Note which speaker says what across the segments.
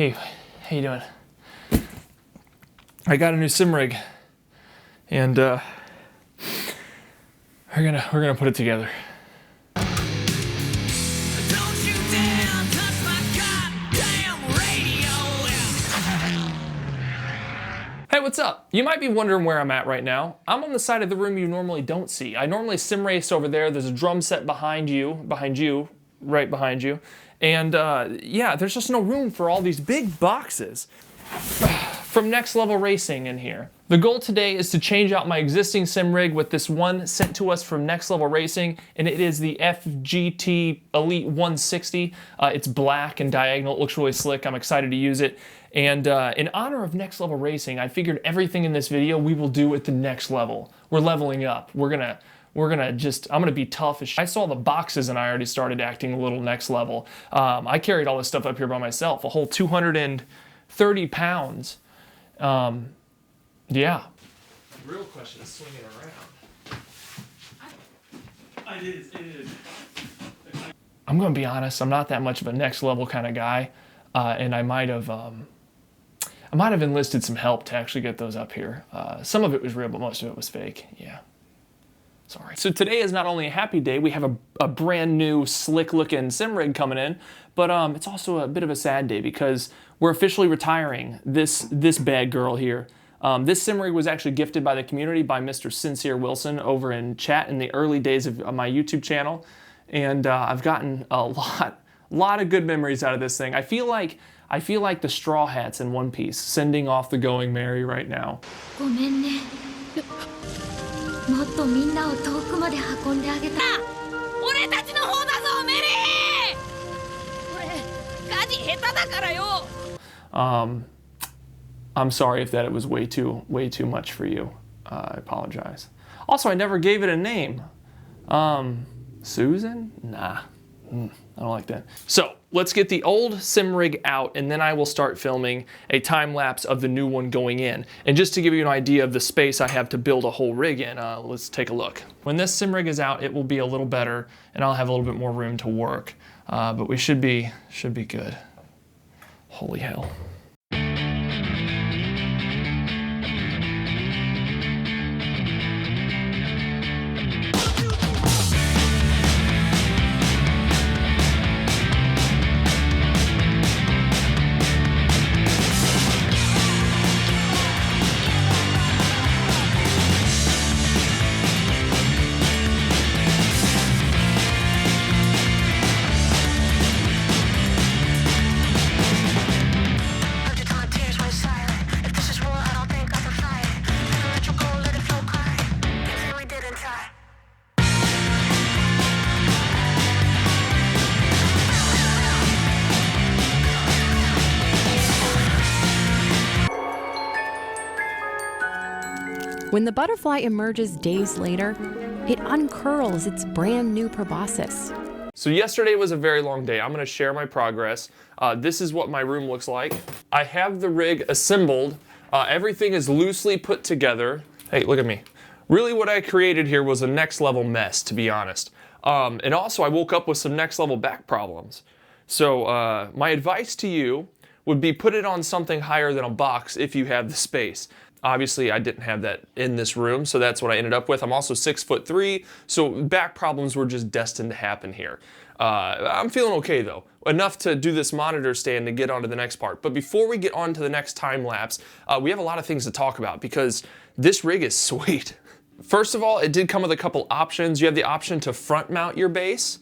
Speaker 1: Hey, how you doing? I got a new sim rig, and we're gonna put it together. Hey, what's up? You might be wondering where I'm at right now. I'm on the side of the room you normally don't see. I normally sim race over there. There's a drum set behind you, right behind you. And yeah, there's just no room for all these big boxes from Next Level Racing in here. The goal today is to change out my existing sim rig with this one sent to us from Next Level Racing, and it is the FGT Elite 160. It's black and diagonal. It looks really slick. I'm excited to use it. And in honor of Next Level Racing, I figured everything in this video we will do at the next level. We're leveling up. I'm gonna be tough as shit. I saw the boxes and I already started acting a little next level. I carried all this stuff up here by myself, a whole 230 pounds. Yeah. The real question is swinging around. It is. I'm gonna be honest, I'm not that much of a next level kind of guy. And I might have enlisted some help to actually get those up here. Some of it was real, but most of it was fake. Yeah. Sorry. So today is not only a happy day, we have a brand new slick looking sim rig coming in, but it's also a bit of a sad day because we're officially retiring this bad girl here. This sim rig was actually gifted by the community by Mr. Sincere Wilson over in chat in the early days of my YouTube channel. And I've gotten a lot of good memories out of this thing. I feel like the Straw Hats in One Piece, sending off the Going Merry right now. I'm sorry if that was way too much for you. I apologize. Also, I never gave it a name. Susan? Nah. I don't like that. So let's get the old sim rig out and then I will start filming a time lapse of the new one going in. And just to give you an idea of the space I have to build a whole rig in, let's take a look. When this sim rig is out, it will be a little better and I'll have a little bit more room to work. But we should be good. Holy hell.
Speaker 2: When the butterfly emerges days later, it uncurls its brand new proboscis.
Speaker 1: So yesterday was a very long day. I'm gonna share my progress. This is what my room looks like. I have the rig assembled. Everything is loosely put together. Hey, look at me. Really what I created here was a next level mess, to be honest. And also I woke up with some next level back problems. So my advice to you would be put it on something higher than a box if you have the space. Obviously, I didn't have that in this room, so that's what I ended up with. I'm also 6'3", so back problems were just destined to happen here. I'm feeling okay though. Enough to do this monitor stand and get on to the next part. But before we get on to the next time lapse, we have a lot of things to talk about because this rig is sweet. First of all, it did come with a couple options. You have the option to front mount your base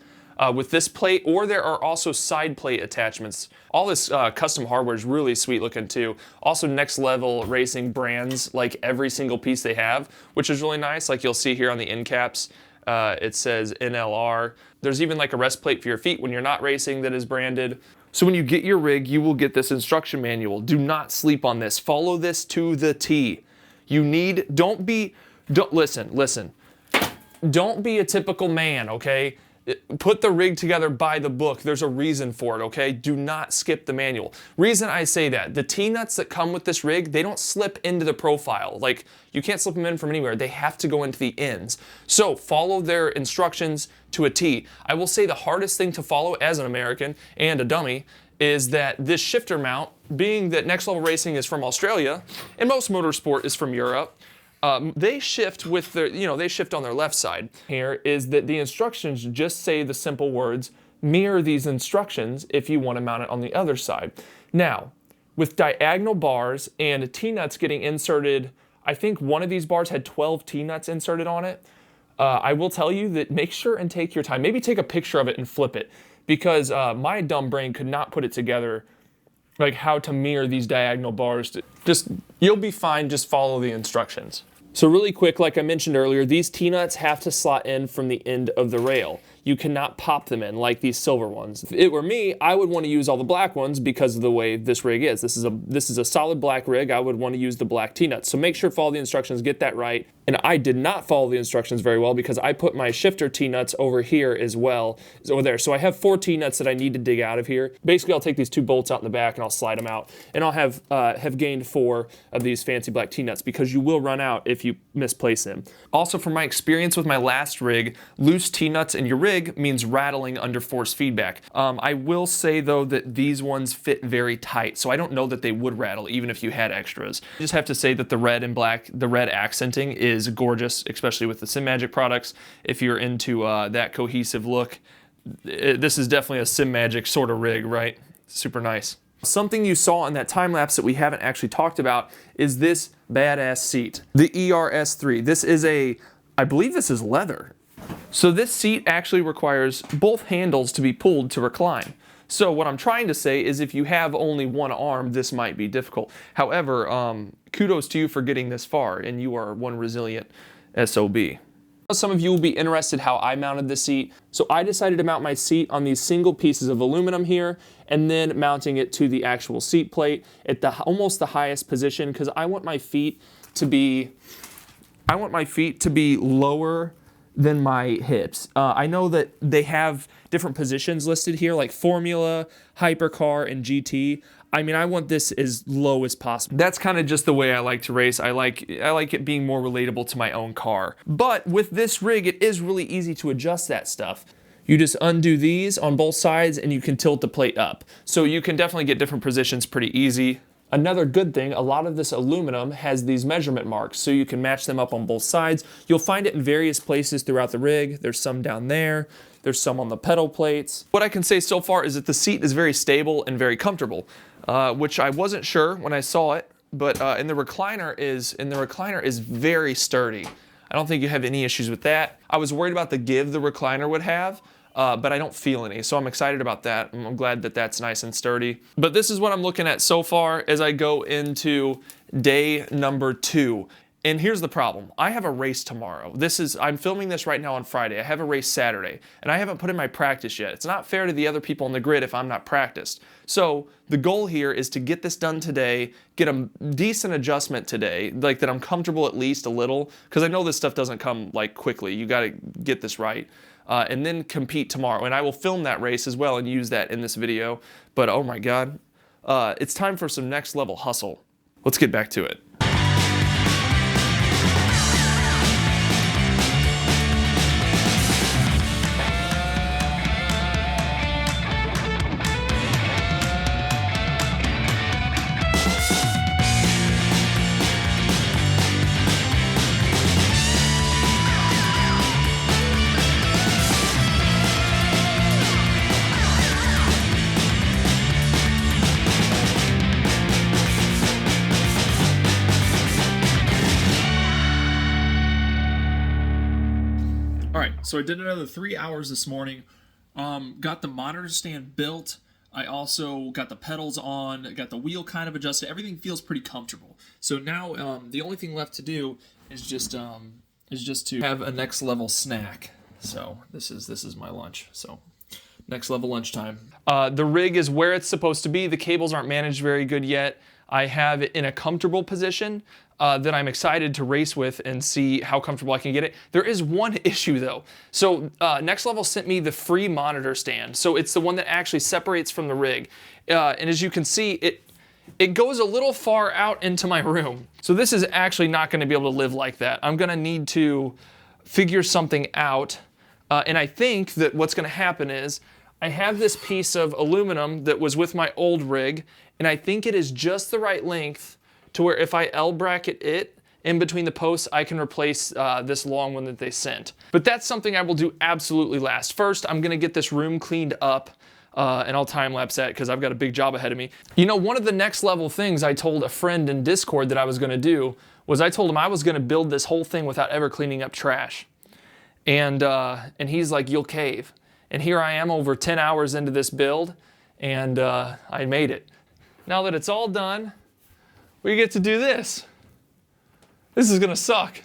Speaker 1: with this plate, or there are also side plate attachments. All this custom hardware is really sweet looking too. Also Next Level Racing brands like every single piece they have, which is really nice. Like you'll see here on the end caps, it says NLR. There's even like a rest plate for your feet when you're not racing that is branded. So when you get your rig, you will get this instruction manual. Do not sleep on this. Follow this to the T. Listen. Don't be a typical man, okay? Put the rig together by the book. There's a reason for it, okay? Do not skip the manual. Reason I say that, the T-nuts that come with this rig, they don't slip into the profile. Like, you can't slip them in from anywhere. They have to go into the ends. So follow their instructions to a T. I will say the hardest thing to follow as an American and a dummy is that this shifter mount, being that Next Level Racing is from Australia and most motorsport is from Europe, they shift with their, they shift on their left side. Here is that the instructions just say the simple words, mirror these instructions if you want to mount it on the other side. Now, with diagonal bars and T-nuts getting inserted, I think one of these bars had 12 T-nuts inserted on it. I will tell you that make sure and take your time. Maybe take a picture of it and flip it, because my dumb brain could not put it together, like how to mirror these diagonal bars. You'll be fine, just follow the instructions. So really quick, like I mentioned earlier, these T-nuts have to slot in from the end of the rail. You cannot pop them in like these silver ones. If it were me, I would want to use all the black ones because of the way this rig is. This is a solid black rig. I would want to use the black T-nuts. So make sure follow the instructions, get that right. And I did not follow the instructions very well because I put my shifter T-nuts over here as well, over there. So I have 4 T-nuts that I need to dig out of here. Basically, I'll take these 2 bolts out in the back and I'll slide them out. And I'll have gained 4 of these fancy black T-nuts because you will run out if you misplace them. Also, from my experience with my last rig, loose T-nuts in your rig means rattling under force feedback. I will say though that these ones fit very tight, so I don't know that they would rattle even if you had extras. I just have to say that the red and black, the red accenting is gorgeous, especially with the SimMagic products. If you're into that cohesive look, this is definitely a SimMagic sort of rig, right? Super nice. Something you saw in that time lapse that we haven't actually talked about is this badass seat, the ERS3. This is I believe this is leather. So this seat actually requires both handles to be pulled to recline. So what I'm trying to say is if you have only one arm, this might be difficult. However, kudos to you for getting this far, and you are one resilient SOB. Some of you will be interested how I mounted the seat. So I decided to mount my seat on these single pieces of aluminum here, and then mounting it to the actual seat plate at almost the highest position, because I want my feet to be lower than my hips. I know that they have different positions listed here, like Formula, Hypercar, and GT. I mean, I want this as low as possible. That's kind of just the way I like to race. I like it being more relatable to my own car. But with this rig, it is really easy to adjust that stuff. You just undo these on both sides and you can tilt the plate up. So you can definitely get different positions pretty easy. Another good thing, a lot of this aluminum has these measurement marks, so you can match them up on both sides. You'll find it in various places throughout the rig. There's some down there. There's some on the pedal plates. What I can say so far is that the seat is very stable and very comfortable, which I wasn't sure when I saw it, but and the recliner is very sturdy. I don't think you have any issues with that. I was worried about the give the recliner would have, but I don't feel any, so I'm excited about that. I'm glad that that's nice and sturdy. But this is what I'm looking at so far as I go into day number 2. And here's the problem. I have a race tomorrow. I'm filming this right now on Friday. I have a race Saturday, and I haven't put in my practice yet. It's not fair to the other people on the grid if I'm not practiced. So the goal here is to get this done today, get a decent adjustment today, like that I'm comfortable at least a little, because I know this stuff doesn't come like quickly. You gotta get this right. And then compete tomorrow. And I will film that race as well and use that in this video. But oh my God, it's time for some next level hustle. Let's get back to it.
Speaker 3: So I did another 3 hours this morning, got the monitor stand built, I also got the pedals on, got the wheel kind of adjusted, everything feels pretty comfortable. So now the only thing left to do is just to have a next level snack. So this is my lunch, so next level lunchtime.
Speaker 1: The rig is where it's supposed to be. The cables aren't managed very good yet. I have it in a comfortable position that I'm excited to race with and see how comfortable I can get it. There is one issue though. So Next Level sent me the free monitor stand. So it's the one that actually separates from the rig. And as you can see, it goes a little far out into my room. So this is actually not gonna be able to live like that. I'm gonna need to figure something out. And I think that what's gonna happen is I have this piece of aluminum that was with my old rig, and I think it is just the right length to where if I L-bracket it in between the posts, I can replace this long one that they sent. But that's something I will do absolutely last. First, I'm gonna get this room cleaned up, and I'll time-lapse that because I've got a big job ahead of me. You know, one of the next level things I told a friend in Discord that I was gonna do was I told him I was gonna build this whole thing without ever cleaning up trash. And he's like, you'll cave. And here I am over 10 hours into this build, and I made it. Now that it's all done, we get to do this. This is gonna suck.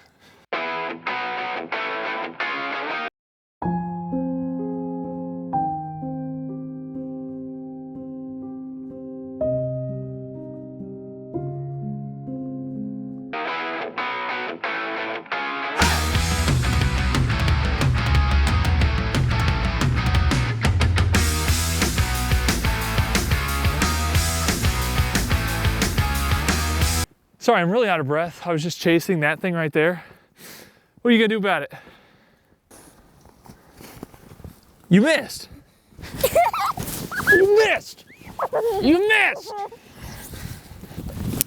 Speaker 1: Sorry, I'm really out of breath. I was just chasing that thing right there. What are you gonna do about it? You missed. You missed. You missed.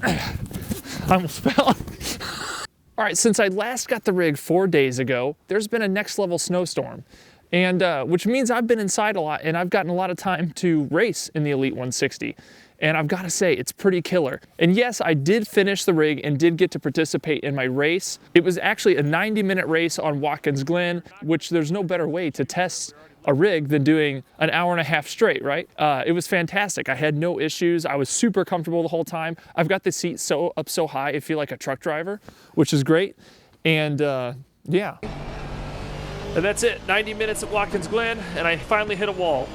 Speaker 1: I almost fell. All right, since I last got the rig 4 days ago, there's been a next level snowstorm. And which means I've been inside a lot and I've gotten a lot of time to race in the Elite 160. And I've got to say, it's pretty killer. And yes, I did finish the rig and did get to participate in my race. It was actually a 90-minute race on Watkins Glen, which there's no better way to test a rig than doing an hour and a half straight, right? It was fantastic. I had no issues. I was super comfortable the whole time. I've got the seat up so high, I feel like a truck driver, which is great. And yeah. And that's it, 90 minutes at Watkins Glen, and I finally hit a wall.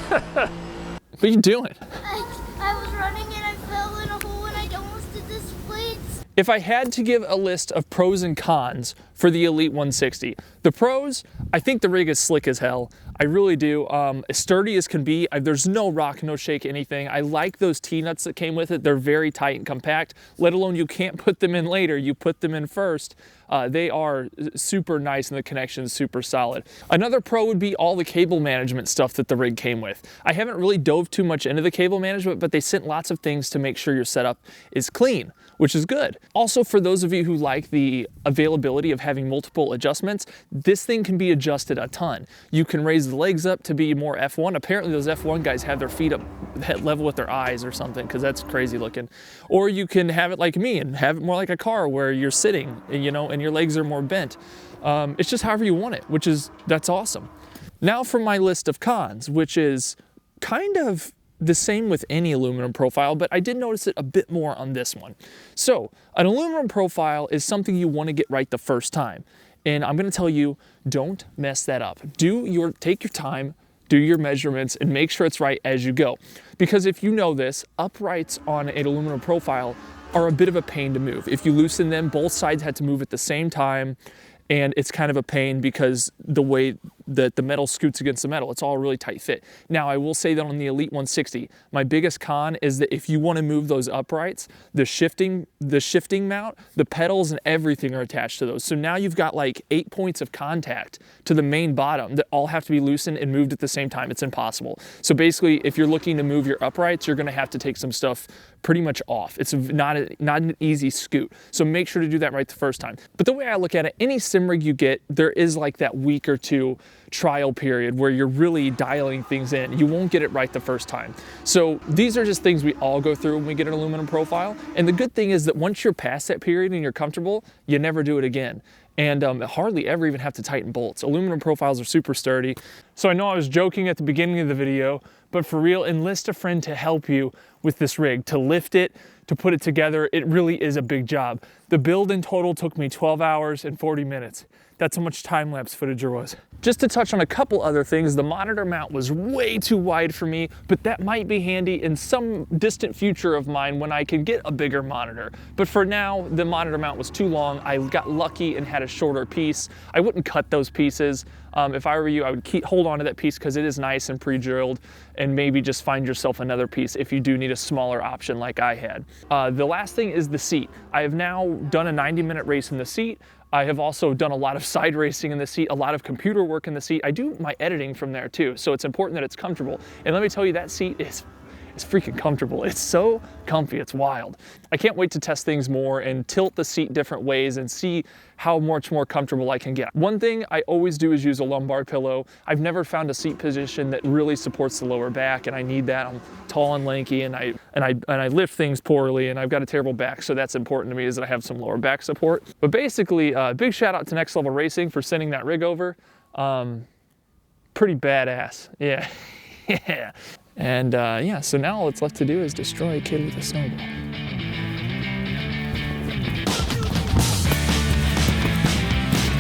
Speaker 1: What are you doing?
Speaker 4: I was running and I fell in a hole and I almost did this split.
Speaker 1: If I had to give a list of pros and cons for the Elite 160, the pros, I think the rig is slick as hell. I really do. As sturdy as can be. There's no rock, no shake, anything. I like those T-nuts that came with it. They're very tight and compact, let alone you can't put them in later. You put them in first. They are super nice and the connection's super solid. Another pro would be all the cable management stuff that the rig came with. I haven't really dove too much into the cable management, but they sent lots of things to make sure your setup is clean, which is good. Also, for those of you who like the availability of having multiple adjustments, this thing can be adjusted a ton. You can raise the legs up to be more F1. Apparently those F1 guys have their feet up head level with their eyes or something, because that's crazy looking. Or you can have it like me and have it more like a car where you're sitting, you know, and your legs are more bent. It's just however you want it, that's awesome. Now for my list of cons, which is kind of the same with any aluminum profile, but I did notice it a bit more on this one. So an aluminum profile is something you want to get right the first time. And I'm going to tell you, don't mess that up. Take your time, do your measurements, and make sure it's right as you go. Because if you know this, uprights on an aluminum profile are a bit of a pain to move. If you loosen them, both sides had to move at the same time, and it's kind of a pain because the way that the metal scoots against the metal, it's all really tight fit. Now, I will say that on the Elite 160, my biggest con is that if you want to move those uprights, the shifting mount, the pedals and everything are attached to those. So now you've got like 8 points of contact to the main bottom that all have to be loosened and moved at the same time. It's impossible. So basically, if you're looking to move your uprights, you're going to have to take some stuff pretty much off. It's not an easy scoot. So make sure to do that right the first time. But the way I look at it, any sim rig you get, there is like that week or two trial period where you're really dialing things in. You won't get it right the first time. So these are just things we all go through when we get an aluminum profile. And the good thing is that once you're past that period and you're comfortable, you never do it again. And hardly ever even have to tighten bolts. Aluminum profiles are super sturdy. So I know I was joking at the beginning of the video, but for real, enlist a friend to help you with this rig, to lift it, to put it together. It really is a big job. The build in total took me 12 hours and 40 minutes. That's how much time-lapse footage there was. Just to touch on a couple other things, the monitor mount was way too wide for me, but that might be handy in some distant future of mine when I could get a bigger monitor. But for now, the monitor mount was too long. I got lucky and had a shorter piece. I wouldn't cut those pieces. If I were you, I would hold on to that piece because it is nice and pre-drilled, and maybe just find yourself another piece if you do need a smaller option like I had. The last thing is the seat. I have now done a 90-minute race in the seat. I have also done a lot of side racing in the seat, a lot of computer work in the seat. I do my editing from there too, so it's important that it's comfortable. And let me tell you, that seat is freaking comfortable. It's so comfy, it's wild. I can't wait to test things more and tilt the seat different ways and see how much more comfortable I can get. One thing I always do is use a lumbar pillow. I've never found a seat position that really supports the lower back, and I need that. I'm tall and lanky, and I lift things poorly, and I've got a terrible back, so that's important to me, is that I have some lower back support. But basically, big shout out to Next Level Racing for sending that rig over. Pretty badass, yeah. Yeah. And yeah, so now all that's left to do is destroy a kid with a snowball.